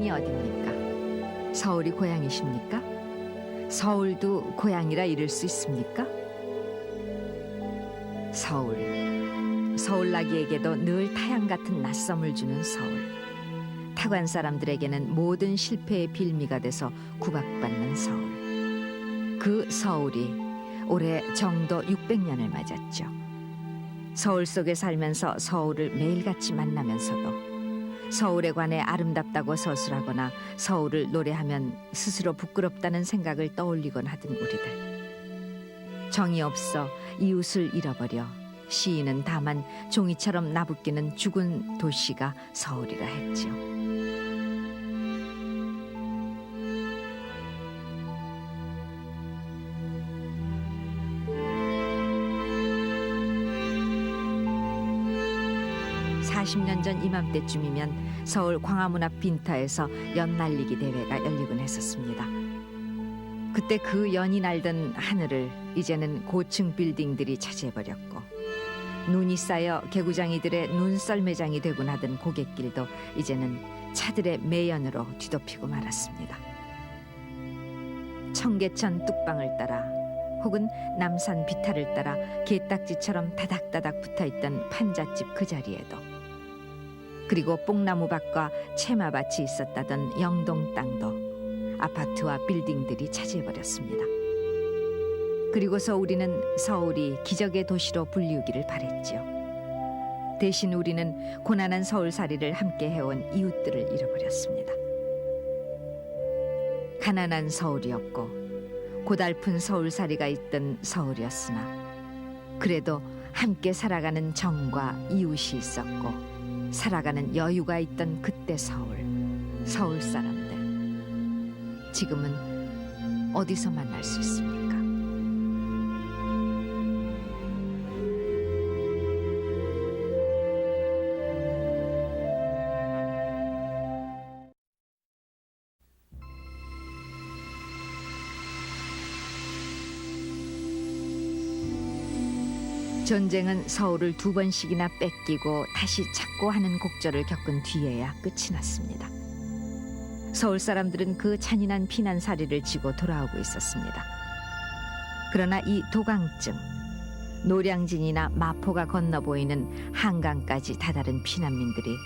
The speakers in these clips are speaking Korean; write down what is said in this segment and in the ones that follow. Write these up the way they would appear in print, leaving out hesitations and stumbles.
고향이 어디입니까? 서울이 고향이십니까? 서울도 고향이라 이를 수 있습니까? 서울 나기에게도 늘 타향 같은 낯섦을 주는 서울. 타관 사람들에게는 모든 실패의 빌미가 돼서 구박받는 서울. 그 서울이 올해 정도 600년을 맞았죠. 서울 속에 살면서 서울을 매일같이 만나면서도 서울에 관해 아름답다고 서술하거나 서울을 노래하면 스스로 부끄럽다는 생각을 떠올리곤 하던 우리들. 정이 없어 이웃을 잃어버려 시인은 다만 종이처럼 나부끼는 죽은 도시가 서울이라 했지요. (40년) 전 이맘때쯤이면 서울 광화문 앞 빈터에서 연 날리기 대회가 열리곤 했었습니다. 그때 그 연이 날던 하늘을 이제는 고층 빌딩들이 차지해버렸고 눈이 쌓여 개구장이들의 눈썰매장이 되곤 하던 고갯길도 이제는 차들의 매연으로 뒤덮이고 말았습니다. 청계천 뚝방을 따라 혹은 남산 비탈을 따라 게딱지처럼 다닥다닥 붙어있던 판잣집 그 자리에도, 그리고 뽕나무밭과 채마밭이 있었다던 영동 땅도 아파트와 빌딩들이 차지해버렸습니다. 그리고서 우리는 서울이 기적의 도시로 불리우기를 바랬지요. 대신 우리는 고난한 서울살이를 함께 해온 이웃들을 잃어버렸습니다. 가난한 서울이었고 고달픈 서울살이가 있던 서울이었으나 그래도 함께 살아가는 정과 이웃이 있었고 살아가는 여유가 있던 그때 서울 사람들, 지금은 어디서 만날 수 있습니까? 전쟁은 서울을 2번씩이나 뺏기고 다시 찾고 하는 곡절을 겪은 뒤에야 끝이 났습니다. 서울 사람들은 그 잔인한 피난살이를 지고 돌아오고 있었습니다. 그러나 이 도강증, 노량진이나 마포가 건너 보이는 한강까지 다다른 피난민들이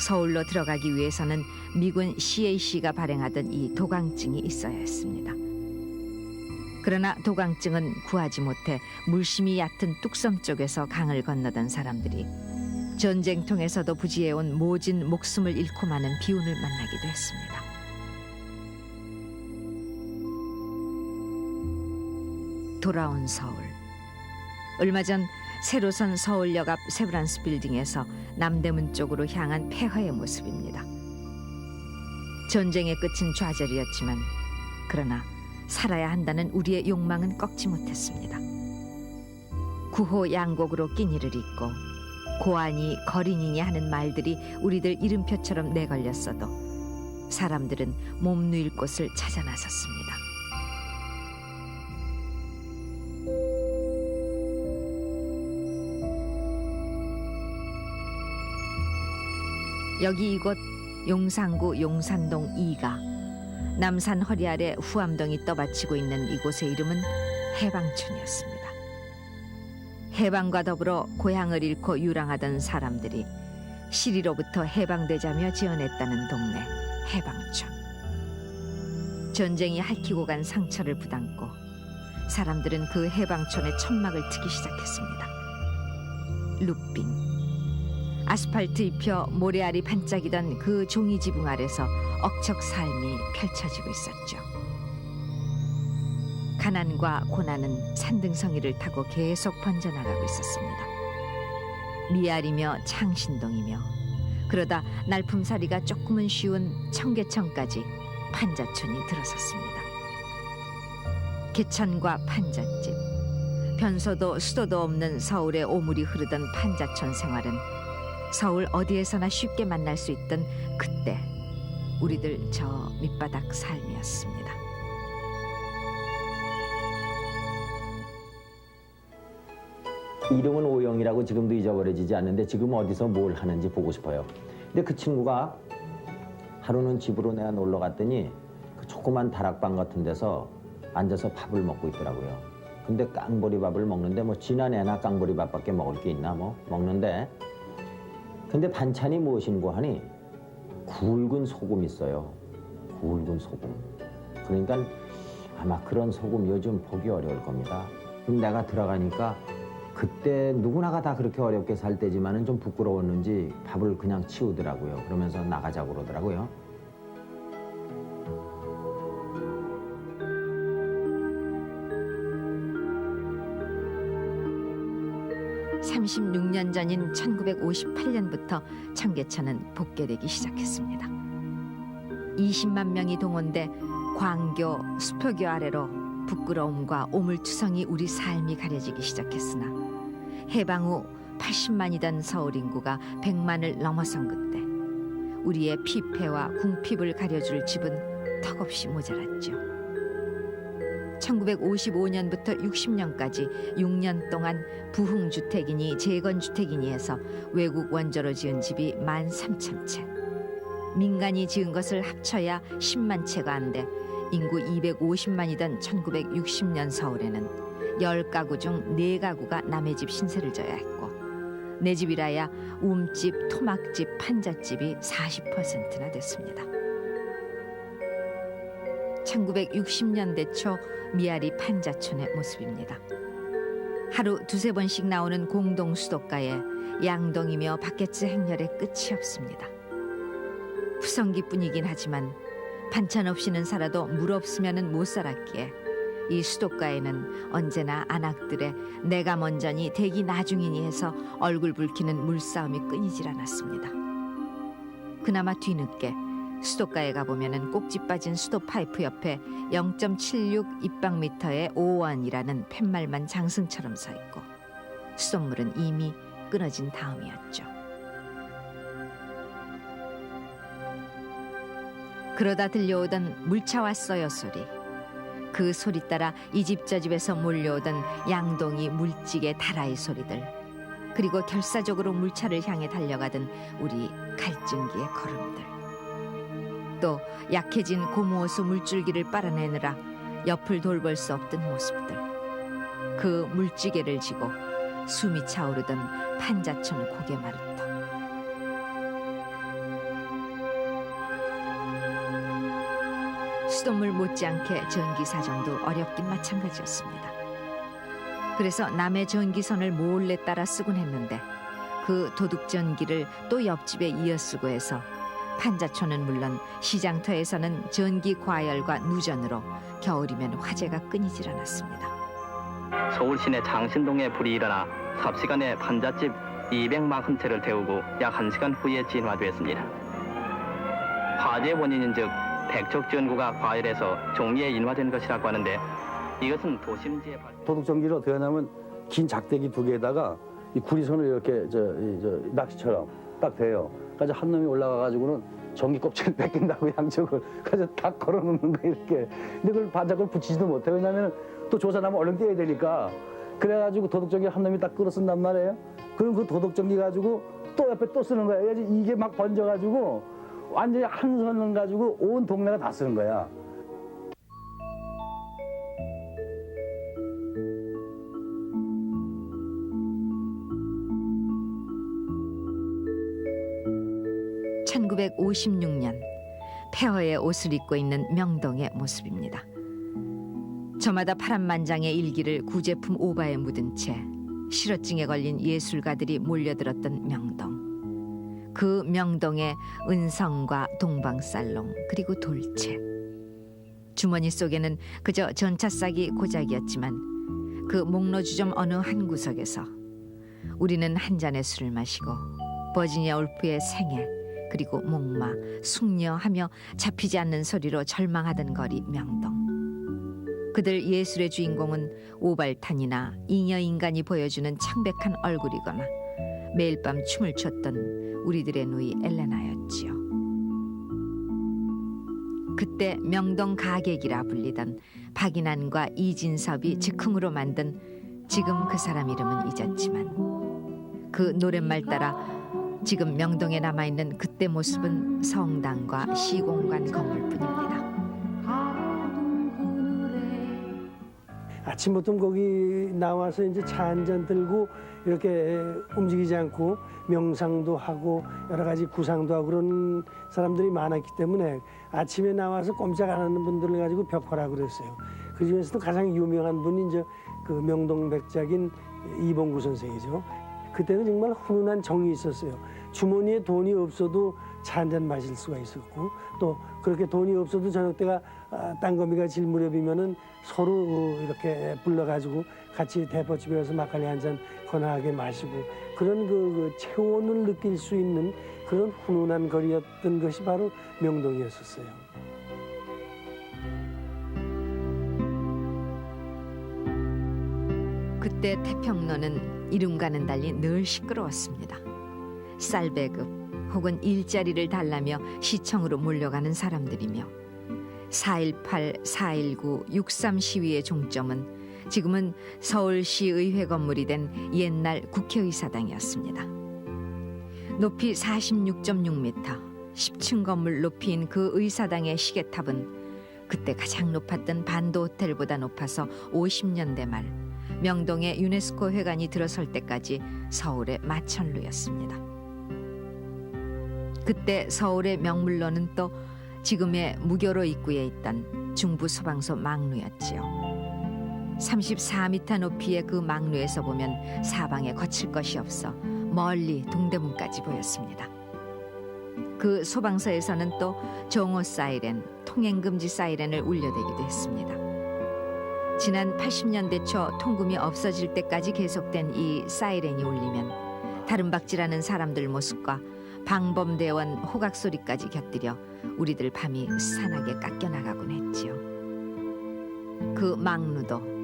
서울로 들어가기 위해서는 미군 CAC가 발행하던 이 도강증이 있어야 했습니다. 그러나 도강증은 구하지 못해 물심이 얕은 뚝섬 쪽에서 강을 건너던 사람들이 전쟁통에서도 부지해온 모진 목숨을 잃고 마는 비운을 만나기도 했습니다. 돌아온 서울. 얼마 전 새로 선 서울역 앞 세브란스 빌딩에서 남대문 쪽으로 향한 폐허의 모습입니다. 전쟁의 끝은 좌절이었지만 그러나 살아야 한다는 우리의 욕망은 꺾지 못했습니다. 구호 양곡으로 끼니를 잇고 고아니 거린이니 하는 말들이 우리들 이름표처럼 내걸렸어도 사람들은 몸 누일 곳을 찾아 나섰습니다. 여기 이곳 용산구 용산동 2가 남산 허리 아래 후암동이 떠받치고 있는 이곳의 이름은 해방촌이었습니다. 해방과 더불어 고향을 잃고 유랑하던 사람들이 시리로부터 해방되자며 지어냈다는 동네 해방촌. 전쟁이 핥히고 간 상처를 부담고 사람들은 그 해방촌에 천막을 트기 시작했습니다. 루빙. 아스팔트 입혀 모래알이 반짝이던 그 종이 지붕 아래서 억척 삶이 펼쳐지고 있었죠. 가난과 고난은 산등성이를 타고 계속 번져나가고 있었습니다. 미알이며 창신동이며 그러다 날품살이가 조금은 쉬운 청계천까지 판자촌이 들어섰습니다. 개천과 판잣집, 변소도 수도도 없는 서울의 오물이 흐르던 판자촌 생활은 서울 어디에서나 쉽게 만날 수 있던 그때 우리들 저 밑바닥 삶이었습니다. 이름은 오영이라고 지금도 잊어버려지지 않는데 지금 어디서 뭘 하는지 보고 싶어요. 근데 그 친구가 하루는 집으로 내가 놀러 갔더니 그 조그만 다락방 같은 데서 앉아서 밥을 먹고 있더라고요. 근데 깡보리밥을 먹는데 뭐 지난 애나 깡보리밥밖에 먹을 게 있나 뭐 먹는데, 근데 반찬이 무엇인고 하니 굵은 소금 있어요. 굵은 소금. 그러니까 아마 그런 소금 요즘 보기 어려울 겁니다. 그럼 내가 들어가니까 그때 누구나가 다 그렇게 어렵게 살 때지만은 좀 부끄러웠는지 밥을 그냥 치우더라고요. 그러면서 나가자고 그러더라고요. 36년 전인 1958년부터 청계천은 복개되기 시작했습니다. 20만 명이 동원돼 광교, 수표교 아래로 부끄러움과 오물투성이 우리 삶이 가려지기 시작했으나 해방 후 80만이던 서울 인구가 100만을 넘어선 그때 우리의 피폐와 궁핍을 가려줄 집은 턱없이 모자랐죠. 1955년부터 60년까지 6년 동안 부흥주택이니 재건주택이니 해서 외국 원조로 지은 집이 13,000채. 민간이 지은 것을 합쳐야 10만 채가 안 돼 인구 250만이던 1960년 서울에는 10가구 중 4가구가 남의 집 신세를 져야 했고 내 집이라야 움집, 토막집, 판잣집이 40%나 됐습니다. 1960년대 초 미아리 판자촌의 모습입니다. 하루 두세 번씩 나오는 공동 수도가에 양동이며 바켓츠 행렬의 끝이 없습니다. 푸성기뿐이긴 하지만 반찬 없이는 살아도 물 없으면은 못 살았기에 이 수도가에는 언제나 안악들의 내가 먼저니 대기 나중이니 해서 얼굴 붉히는 물싸움이 끊이질 않았습니다. 그나마 뒤늦게 수도가에 가보면은 꼭지 빠진 수도 파이프 옆에 0.76 입방미터의 5원이라는 팻말만 장승처럼 서 있고 수돗물은 이미 끊어진 다음이었죠. 그러다 들려오던 물차 왔어요 소리, 그 소리 따라 이 집 저 집에서 몰려오던 양동이 물찌개 다라이 소리들, 그리고 결사적으로 물차를 향해 달려가던 우리 갈증기의 걸음들, 또 약해진 고무호수 물줄기를 빨아내느라 옆을 돌볼 수 없던 모습들, 그 물찌개를 지고 숨이 차오르던 판자촌 고개마루터. 수돗물 못지않게 전기 사정도 어렵긴 마찬가지였습니다. 그래서 남의 전기선을 몰래 따라 쓰곤 했는데 그 도둑 전기를 또 옆집에 이어쓰고 해서 판자촌은 물론 시장터에서는 전기 과열과 누전으로 겨울이면 화재가 끊이질 않았습니다. 서울 시내 장신동에 불이 일어나 삽시간에 판잣집 240채를 태우고 약 1시간 후에 진화됐습니다. 화재 원인인 즉 백척 전구가 과열해서 종이에 인화된 것이라고 하는데 이것은 도심지에 도둑 전기를 어떻게 하냐면 긴 작대기 2개에다가 이 구리선을 이렇게 낚시처럼 딱 대요. 그래서 한 놈이 올라가가지고는 전기 껍질을 뺏긴다고 양쪽을 그래서 딱 걸어놓는 거 이렇게. 근데 그걸 반짝을 붙이지도 못해. 왜냐면 또 조사나면 얼른 떼야 되니까. 그래가지고 도둑 전기 한 놈이 딱 끌어 쓴단 말이에요. 그럼 그 도둑 전기 가지고 또 옆에 또 쓰는 거야. 그래서 이게 막 번져가지고 완전히 한 선을 가지고 온 동네가 다 쓰는 거야. (1956년) 폐허의 옷을 입고 있는 명동의 모습입니다. 저마다 파란만장의 일기를 구제품 오바에 묻은 채 실어증에 걸린 예술가들이 몰려들었던 명동. 그 명동의 은성과 동방살롱 그리고 돌체. 주머니 속에는 그저 전차싸기 고작이었지만 그 목로주점 어느 한 구석에서 우리는 한 잔의 술을 마시고 버지니아 울프의 생애 그리고 목마, 숙녀하며 잡히지 않는 소리로 절망하던 거리 명동. 그들 예술의 주인공은 오발탄이나 잉여인간이 보여주는 창백한 얼굴이거나 매일 밤 춤을 췄던 우리들의 누이 엘레나였지요. 그때 명동 가객이라 불리던 박인환과 이진섭이 즉흥으로 만든, 지금 그 사람 이름은 잊었지만 그 노랫말 따라 지금 명동에 남아있는 그때 모습은 성당과 시공간 건물뿐입니다. 아침부터 거기 나와서 이제 차 한 잔 들고 이렇게 움직이지 않고 명상도 하고 여러 가지 구상도 하고 그런 사람들이 많았기 때문에 아침에 나와서 꼼짝 안 하는 분들을 가지고 벽화라고 그랬어요. 그 중에서도 가장 유명한 분이 이제 그 명동 백작인 이봉구 선생이죠. 그때는 정말 훈훈한 정이 있었어요. 주머니에 돈이 없어도 차 한 잔 마실 수가 있었고 또 그렇게 돈이 없어도 저녁 때가 땅거미가 질 무렵이면은 서로 이렇게 불러가지고 같이 대포집에 가서 막걸리 한 잔 건하게 마시고 그런 그 체온을 느낄 수 있는 그런 훈훈한 거리였던 것이 바로 명동이었었어요. 그때 태평로는 이름과는 달리 늘 시끄러웠습니다. 쌀배급 혹은 일자리를 달라며 시청으로 몰려가는 사람들이며 4.18, 4.19, 6.3 시위의 종점은 지금은 서울시의회 건물이 된 옛날 국회의사당이었습니다. 높이 46.6m, 10층 건물 높이인 그 의사당의 시계탑은 그때 가장 높았던 반도 호텔보다 높아서 50년대 말 명동에 유네스코 회관이 들어설 때까지 서울의 마천루였습니다. 그때 서울의 명물로는 또 지금의 무교로 입구에 있던 중부소방서 망루였지요. 34m 높이의 그 망루에서 보면 사방에 거칠 것이 없어 멀리 동대문까지 보였습니다. 그 소방서에서는 또 정오 사이렌, 통행금지 사이렌을 울려대기도 했습니다. 지난 80년대 초 통금이 없어질 때까지 계속된 이 사이렌이 울리면 다름박질하는 사람들 모습과 방범대원 호각 소리까지 곁들여 우리들 밤이 스산하게 깎여나가곤 했지요. 그 망루도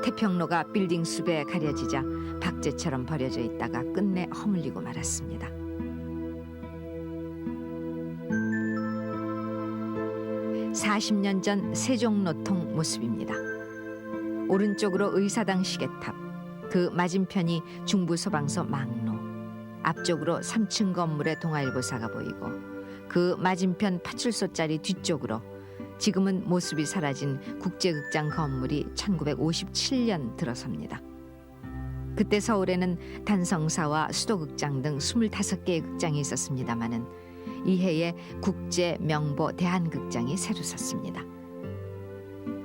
태평로가 빌딩 숲에 가려지자 박제처럼 버려져 있다가 끝내 허물리고 말았습니다. (40년) 전 세종로통 모습입니다. 오른쪽으로 의사당 시계탑, 그 맞은편이 중부소방서 망루, 앞쪽으로 3층 건물의 동아일보사가 보이고 그 맞은편 파출소 자리 뒤쪽으로 지금은 모습이 사라진 국제극장 건물이 1957년 들어섭니다. 그때 서울에는 단성사와 수도극장 등 25개의 극장이 있었습니다마는 이해에 국제 명보 대한극장이 새로 섰습니다.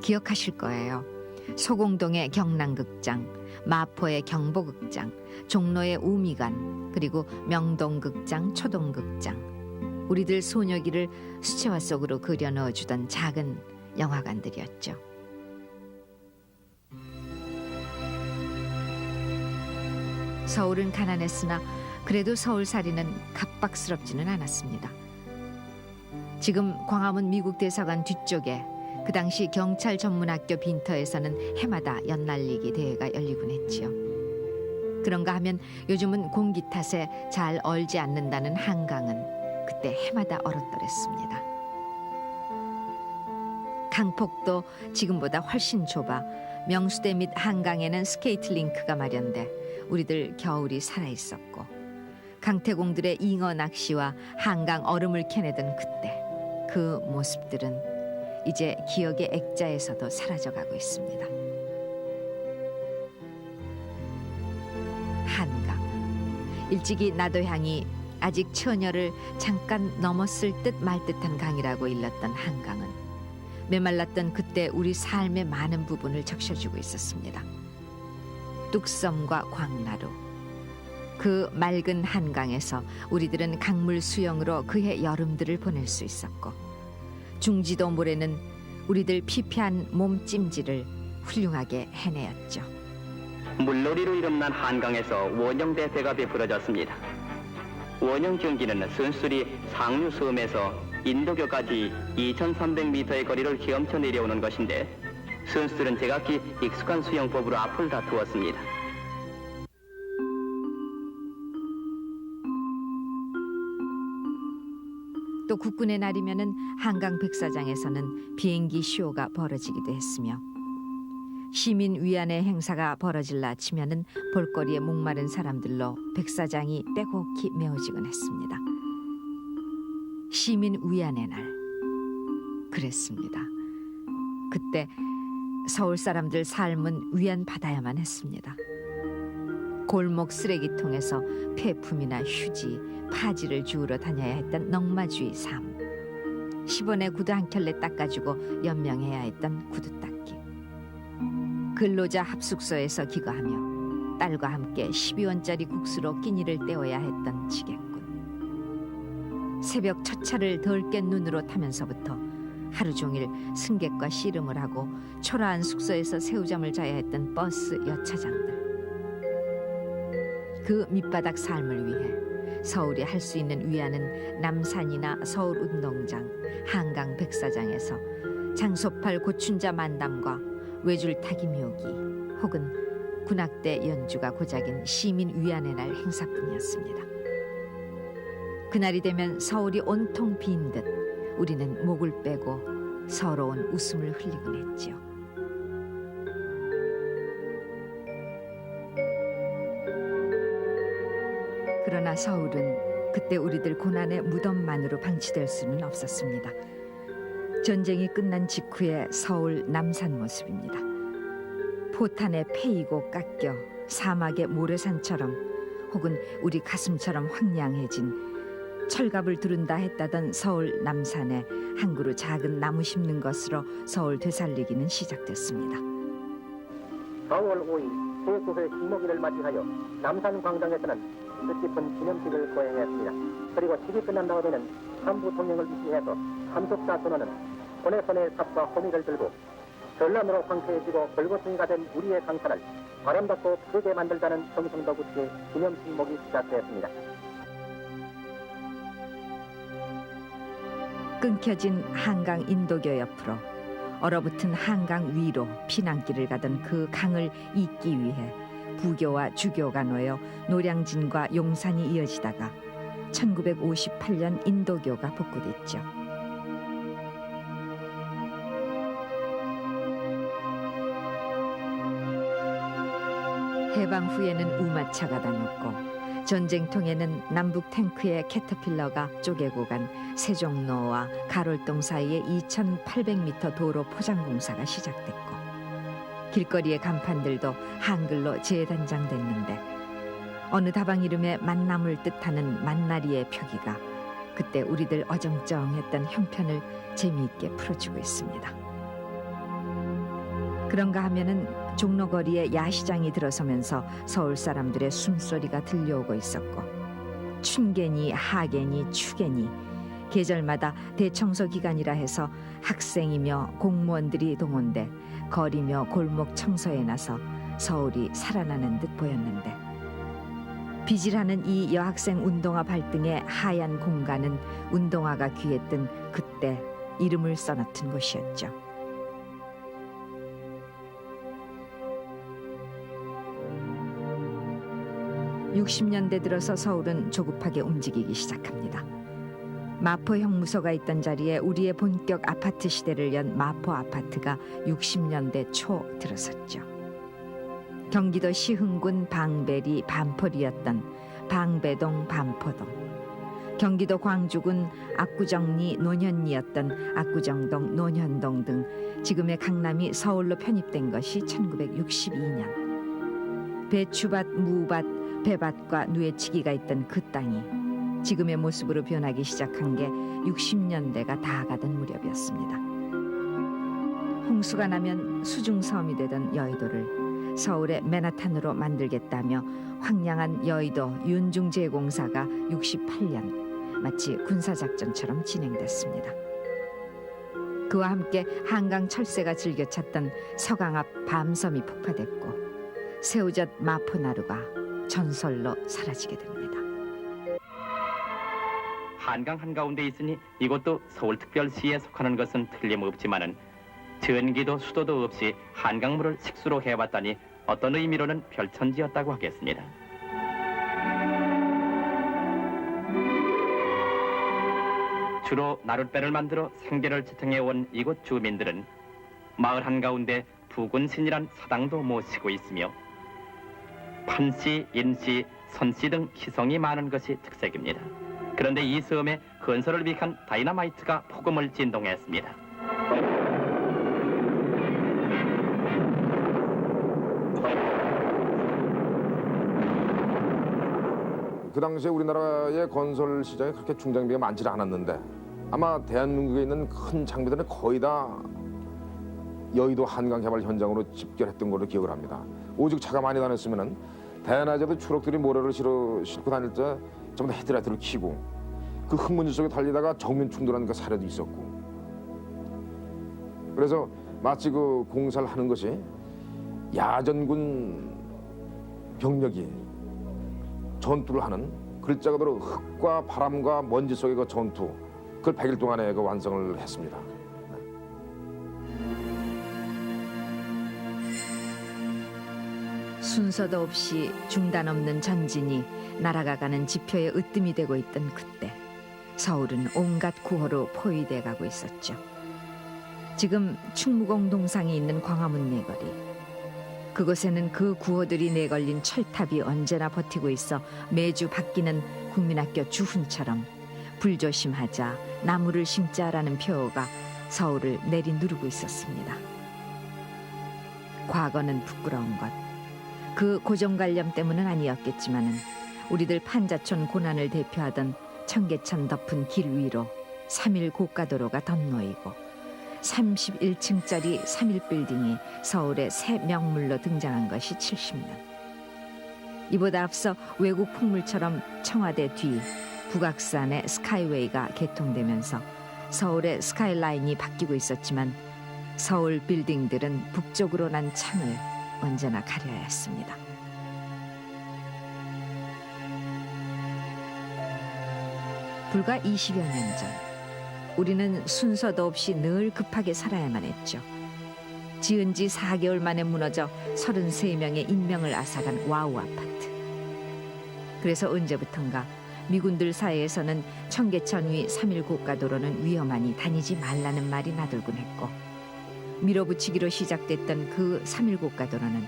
기억하실 거예요. 소공동의 경남극장, 마포의 경보극장, 종로의 우미관, 그리고 명동극장, 초동극장, 우리들 소녀기를 수채화 속으로 그려 넣어주던 작은 영화관들이었죠. 서울은 가난했으나 그래도 서울살이는 갑박스럽지는 않았습니다. 지금 광화문 미국 대사관 뒤쪽에 그 당시 경찰 전문학교 빈터에서는 해마다 연날리기 대회가 열리곤 했지요. 그런가 하면 요즘은 공기 탓에 잘 얼지 않는다는 한강은 그때 해마다 얼었더랬습니다. 강폭도 지금보다 훨씬 좁아 명수대 및 한강에는 스케이트 링크가 마련돼 우리들 겨울이 살아있었고 강태공들의 잉어 낚시와 한강 얼음을 캐내던 그때 그 모습들은 이제 기억의 액자에서도 사라져가고 있습니다. 한강, 일찍이 나도향이 아직 처녀를 잠깐 넘었을 듯 말 듯한 강이라고 일렀던 한강은 메말랐던 그때 우리 삶의 많은 부분을 적셔주고 있었습니다. 뚝섬과 광나루, 그 맑은 한강에서 우리들은 강물 수영으로 그해 여름들을 보낼 수 있었고 중지도 모래는 우리들 피폐한 몸찜질을 훌륭하게 해내었죠. 물놀이로 이름난 한강에서 원형대 배가 베풀어졌습니다. 원형 경기는 순수리 상류섬에서 인도교까지 2,300m의 거리를 헤엄쳐 내려오는 것인데 선수들은 제각기 익숙한 수영법으로 앞을 다투었습니다. 또 국군의 날이면은 한강 백사장에서는 비행기 쇼가 벌어지기도 했으며 시민 위안회 행사가 벌어질라 치면은 볼거리에 목마른 사람들로 백사장이 빼곡히 메워지곤 했습니다. 시민 위안회 날 그랬습니다. 그때 서울 사람들 삶은 위안 받아야만 했습니다. 골목 쓰레기통에서 폐품이나 휴지, 파지를 주우러 다녀야 했던 넝마주의 삶. 10원에 구두 한 켤레 닦아주고 연명해야 했던 구두 닦기. 근로자 합숙소에서 기거하며 딸과 함께 12원짜리 국수로 끼니를 때워야 했던 지객군. 새벽 첫 차를 덜 깬 눈으로 타면서부터 하루 종일 승객과 씨름을 하고 초라한 숙소에서 새우잠을 자야 했던 버스 여차장들. 그 밑바닥 삶을 위해 서울이 할 수 있는 위안은 남산이나 서울운동장, 한강 백사장에서 장소팔 고춘자 만담과 외줄타기 묘기 혹은 군악대 연주가 고작인 시민 위안회 날 행사뿐이었습니다. 그날이 되면 서울이 온통 빈 듯 우리는 목을 빼고 서러운 웃음을 흘리곤 했지요. 그러나 서울은 그때 우리들 고난의 무덤만으로 방치될 수는 없었습니다. 전쟁이 끝난 직후의 서울 남산 모습입니다. 포탄에 패이고 깎여 사막의 모래산처럼 혹은 우리 가슴처럼 황량해진 철갑을 두른다 했다던 서울 남산에 한 그루 작은 나무 심는 것으로 서울 되살리기는 시작됐습니다. 4월 5일 세교회 식목일을 맞이하여 남산 광장에서는 뜻깊은 기념식을 거행했습니다. 그리고 식이 끝난다고 되는 한부 통영을 위시해서 참석자 선원은 손에 손에 삽과 호미를 들고 전란으로 황폐해지고 벌거숭이가 된 우리의 강산을 아름답고 크게 만들자는 정성도구식의 기념식목이 시작되었습니다. 끊겨진 한강 인도교 옆으로 얼어붙은 한강 위로 피난길을 가던 그 강을 잇기 위해 부교와 주교가 놓여 노량진과 용산이 이어지다가 1958년 인도교가 복구됐죠. 해방 후에는 우마차가 다녔고 전쟁통에는 남북 탱크의 캐터필러가 쪼개고 간 세종로와 가롤동 사이의 2,800m 도로 포장 공사가 시작됐고 길거리의 간판들도 한글로 재단장됐는데 어느 다방 이름의 만남을 뜻하는 만나리의 표기가 그때 우리들 어정쩡했던 형편을 재미있게 풀어주고 있습니다. 그런가 하면은 종로거리에 야시장이 들어서면서 서울 사람들의 숨소리가 들려오고 있었고 춘계니 하계니 추계니 계절마다 대청소 기간이라 해서 학생이며 공무원들이 동원돼 거리며 골목 청소에 나서 서울이 살아나는 듯 보였는데 비질하는 이 여학생 운동화 발등의 하얀 공간은 운동화가 귀했던 그때 이름을 써놓던 곳이었죠. 60년대 들어서 서울은 조급하게 움직이기 시작합니다. 마포 형무소가 있던 자리에 우리의 본격 아파트 시대를 연 마포 아파트가 60년대 초 들어섰죠. 경기도 시흥군 방배리 반포리였던 방배동 반포동, 경기도 광주군 압구정리 논현리였던 압구정동 논현동 등 지금의 강남이 서울로 편입된 것이 1962년. 배추밭, 무밭, 배밭과 누에치기가 있던 그 땅이 지금의 모습으로 변하기 시작한 게 60년대가 다 가던 무렵이었습니다. 홍수가 나면 수중섬이 되던 여의도를 서울의 맨하탄으로 만들겠다며 황량한 여의도 윤중재공사가 68년 마치 군사작전처럼 진행됐습니다. 그와 함께 한강 철새가 즐겨 찾던 서강 앞 밤섬이 폭파됐고 새우젓 마포나루가 전설로 사라지게 됩니다. 한강 한가운데 있으니 이곳도 서울특별시에 속하는 것은 틀림없지만은 전기도 수도도 없이 한강물을 식수로 해왔다니 어떤 의미로는 별천지였다고 하겠습니다. 주로 나룻배를 만들어 생계를 지탱해온 이곳 주민들은 마을 한가운데 부군신이란 사당도 모시고 있으며 판씨, 인씨, 선씨 등 희성이 많은 것이 특색입니다. 그런데 이 섬에 건설을 위한 다이너마이트가 폭음을 진동했습니다. 그 당시에 우리나라의 건설 시장에 그렇게 중장비가 많지 않았는데 아마 대한민국에 있는 큰 장비들은 거의 다 여의도 한강 개발 현장으로 집결했던 걸로 기억을 합니다. 오직 차가 많이 다녔으면은 대낮에도 추록들이 모래를 싣고 다닐 때 전부 다 헤드라이트를 켜고 그 흙먼지 속에 달리다가 정면 충돌하는 그 사례도 있었고, 그래서 마치 그 공사를 하는 것이 야전군 병력이 전투를 하는 글자 그대로 흙과 바람과 먼지 속의 그 전투, 그걸 100일 동안에 그 완성을 했습니다. 순서도 없이 중단 없는 전진이 날아가가는 지표의 으뜸이 되고 있던 그때 서울은 온갖 구호로 포위돼 가고 있었죠. 지금 충무공 동상이 있는 광화문 내거리, 그곳에는 그 구호들이 내걸린 철탑이 언제나 버티고 있어 매주 바뀌는 국민학교 주훈처럼 불조심하자, 나무를 심자라는 표어가 서울을 내리누르고 있었습니다. 과거는 부끄러운 것, 그 고정관념 때문은 아니었겠지만은 우리들 판자촌 고난을 대표하던 청계천 덮은 길 위로 3일 고가도로가 덧놓이고 31층짜리 3일 빌딩이 서울의 새 명물로 등장한 것이 70년. 이보다 앞서 외국 풍물처럼 청와대 뒤 북악산의 스카이웨이가 개통되면서 서울의 스카이라인이 바뀌고 있었지만 서울 빌딩들은 북쪽으로 난 창을 언제나 가려야 했습니다. 불과 20여 년 전, 우리는 순서도 없이 늘 급하게 살아야만 했죠. 지은 지 4개월 만에 무너져 33명의 인명을 앗아간 와우 아파트. 그래서 언제부턴가 미군들 사이에서는 청계천 위 3일 고가도로는 위험하니 다니지 말라는 말이 나돌곤 했고, 밀어붙이기로 시작됐던 그 3일 고가도로는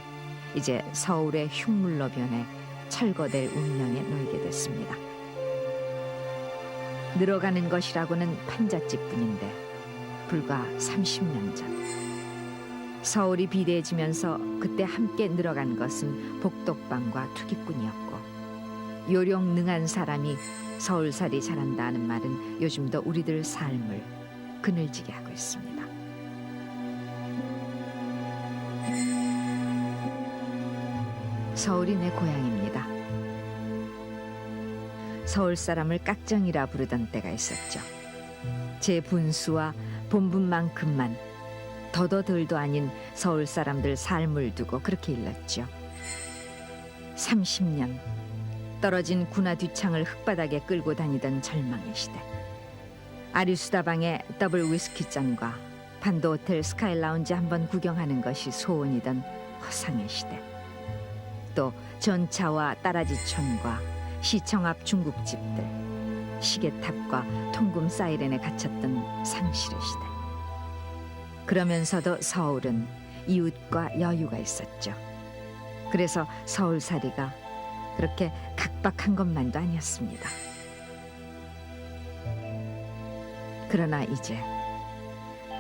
이제 서울의 흉물로 변해 철거될 운명에 놓이게 됐습니다. 늘어가는 것이라고는 판잣집뿐인데 불과 30년 전 서울이 비대해지면서 그때 함께 늘어간 것은 복덕방과 투기꾼이었고, 요령 능한 사람이 서울살이 잘한다는 말은 요즘도 우리들 삶을 그늘지게 하고 있습니다. 서울이 내 고향입니다. 서울 사람을 깍정이라 부르던 때가 있었죠. 제 분수와 본분만큼만 더도 덜도 아닌 서울 사람들 삶을 두고 그렇게 일렀죠. 30년 떨어진 군화 뒤창을 흙바닥에 끌고 다니던 절망의 시대. 아류수다방의 더블 위스키 잔과 반도 호텔 스카이 라운지 한번 구경하는 것이 소원이던 허상의 시대. 또 전차와 따라지촌과 시청 앞 중국집들, 시계탑과 통금 사이렌에 갇혔던 상실의 시대. 그러면서도 서울은 이웃과 여유가 있었죠. 그래서 서울살이가 그렇게 각박한 것만도 아니었습니다. 그러나 이제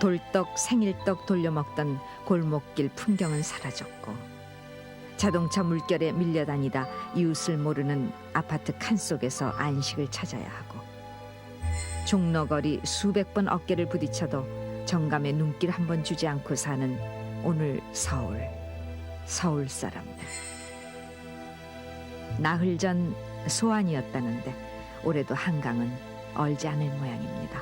돌떡, 생일떡 돌려먹던 골목길 풍경은 사라졌고, 자동차 물결에 밀려다니다 이웃을 모르는 아파트 칸 속에서 안식을 찾아야 하고, 종로거리 수백 번 어깨를 부딪혀도 정감에 눈길 한 번 주지 않고 사는 오늘 서울 사람들. 나흘 전 소환이었다는데 올해도 한강은 얼지 않을 모양입니다.